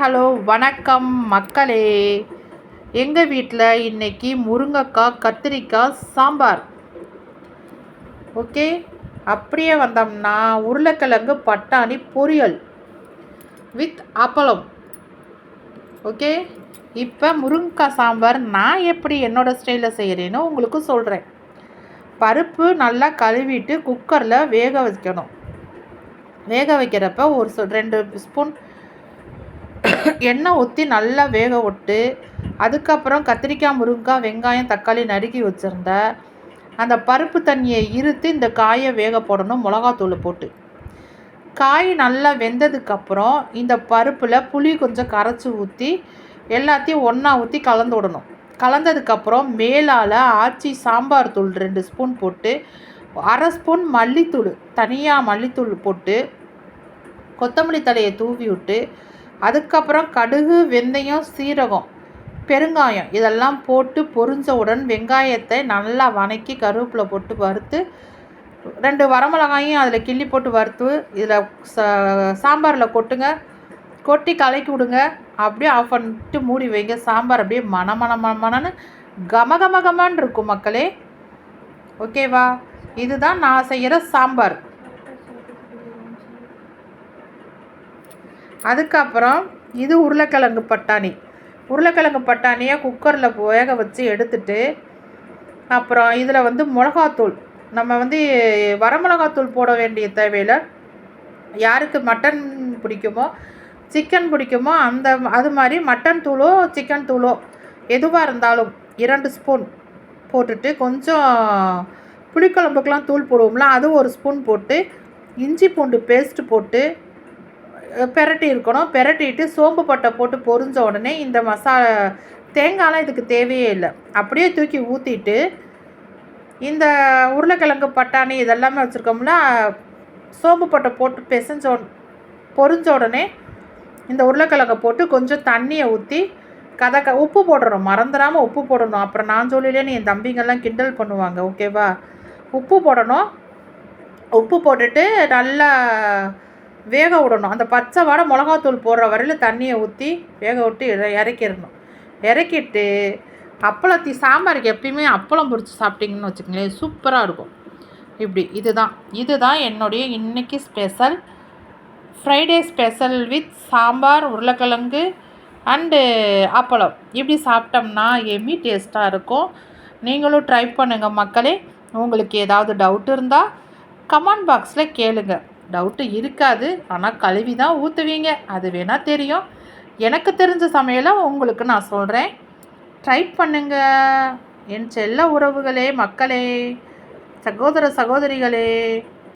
Hello வணக்கம் மக்களே. எங்கள் வீட்டில் இன்றைக்கி முருங்கைக்காய் கத்திரிக்காய் சாம்பார். ஓகே, அப்படியே வந்தோம்னா உருளைக்கிழங்கு பட்டாணி பொரியல் வித் அப்பளம். ஓகே, இப்போ முருங்கைக்காய் சாம்பார் நான் எப்படி என்னோடய ஸ்டைலில் செய்கிறேன்னு உங்களுக்கு சொல்கிறேன். பருப்பு நல்லா கழுவிட்டு குக்கரில் வேக வைக்கணும். வேக வைக்கிறப்ப ஒரு 2 ஸ்பூன் எண்ணெய் ஊற்றி நல்லா வேக விட்டு, அதுக்கப்புறம் கத்திரிக்காய், முருங்கைக்காய், வெங்காயம், தக்காளி நறுக்கி வச்சுருந்த அந்த பருப்பு தண்ணியை இருத்து இந்த காயை வேக போடணும். மிளகாத்தூள் போட்டு காய் நல்லா வெந்ததுக்கப்புறம் இந்த பருப்பில் புளி கொஞ்சம் கரைச்சி ஊற்றி எல்லாத்தையும் ஒன்றா ஊற்றி கலந்து விடணும். கலந்ததுக்கப்புறம் மேலால் ஆச்சி சாம்பார் தூள் 2 ஸ்பூன் போட்டு, 1/2 ஸ்பூன் மல்லித்தூள், தனியாக மல்லித்தூள் போட்டு கொத்தமல்லி தழையை தூவி விட்டு, அதுக்கப்புறம் கடுகு, வெந்தயம், சீரகம், பெருங்காயம் இதெல்லாம் போட்டு பொரிஞ்சவுடன் வெங்காயத்தை நல்லா வதக்கி கருவேப்பிலை போட்டு வறுத்து 2 வரமிளகாயும் அதில் கிள்ளி போட்டு வறுத்து இதில் சாம்பாரில் கொட்டுங்க. கொட்டி கலக்கி விடுங்க. அப்படியே ஆஃப் பண்ணிட்டு மூடி வைங்க. சாம்பார் அப்படியே மணன்னு கமகமகமான்னு இருக்கும் மக்களே. ஓகேவா? இதுதான் நான் செய்கிற சாம்பார். அதுக்கப்புறம் இது உருளைக்கிழங்கு பட்டாணியை குக்கரில் வேக வச்சு எடுத்துட்டு, அப்புறம் இதில் மிளகாத்தூள், நம்ம வரமிளகாத்தூள் போட வேண்டிய தேவையில்லை. யாருக்கு மட்டன் பிடிக்குமோ, சிக்கன் பிடிக்குமோ அது மாதிரி மட்டன் தூளோ சிக்கன் தூளோ எதுவாக இருந்தாலும் 2 ஸ்பூன் போட்டுட்டு, கொஞ்சம் புளிக்குழம்புக்கெலாம் தூள் போடுவோம்ல, அது 1 ஸ்பூன் போட்டு, இஞ்சி பூண்டு பேஸ்ட்டு போட்டு பெரட்டி இருக்கணும். பெரட்டிட்டு சோம்பு பட்டை போட்டு பொரிஞ்ச உடனே இந்த தேங்காயெலாம் இதுக்கு தேவையே இல்லை. அப்படியே தூக்கி ஊற்றிட்டு, இந்த உருளைக்கிழங்கு பட்டாணி இதெல்லாமே வச்சுருக்கோம்ல, சோம்பு பட்டை போட்டு பொரிஞ்ச உடனே இந்த உருளைக்கிழங்கை போட்டு கொஞ்சம் தண்ணியை ஊற்றி உப்பு போடணும். மறந்துடாமல் உப்பு போடணும். அப்புறம் நான் சொல்லலேன்னு என் தம்பிங்கெல்லாம் கிண்டல் பண்ணுவாங்க. ஓகேவா? உப்பு போடணும். உப்பு போட்டுட்டு நல்லா வேக விடணும். அந்த பச்சை வாடை மிளகாத்தூள் போடுற வரையில் தண்ணியை ஊற்றி வேக விட்டு இறக்கிடணும். இறக்கிட்டு சாம்பாருக்கு எப்பயுமே அப்பளம் பொரித்து சாப்பிட்டிங்கன்னு வச்சுக்கோங்களேன், சூப்பராக இருக்கும். இப்படி இதுதான் என்னுடைய இன்றைக்கி special, Friday special with sambar, உருளைக்கிழங்கு அண்டு அப்பளம். இப்படி சாப்பிட்டோம்னா எம்மி டேஸ்ட்டாக இருக்கும். நீங்களும் ட்ரை பண்ணுங்கள் மக்களே. உங்களுக்கு ஏதாவது டவுட் இருந்தால் கமெண்ட் பாக்ஸில் கேளுங்க. டவுட்டு இருக்காது, ஆனால் கழுவி தான் ஊற்றுவீங்க, அது வேணால் தெரியும். எனக்கு தெரிஞ்ச சமையலை உங்களுக்கு நான் சொல்கிறேன். ட்ரை பண்ணுங்க என் செல்ல உறவுகளே, மக்களே, சகோதர சகோதரிகளே.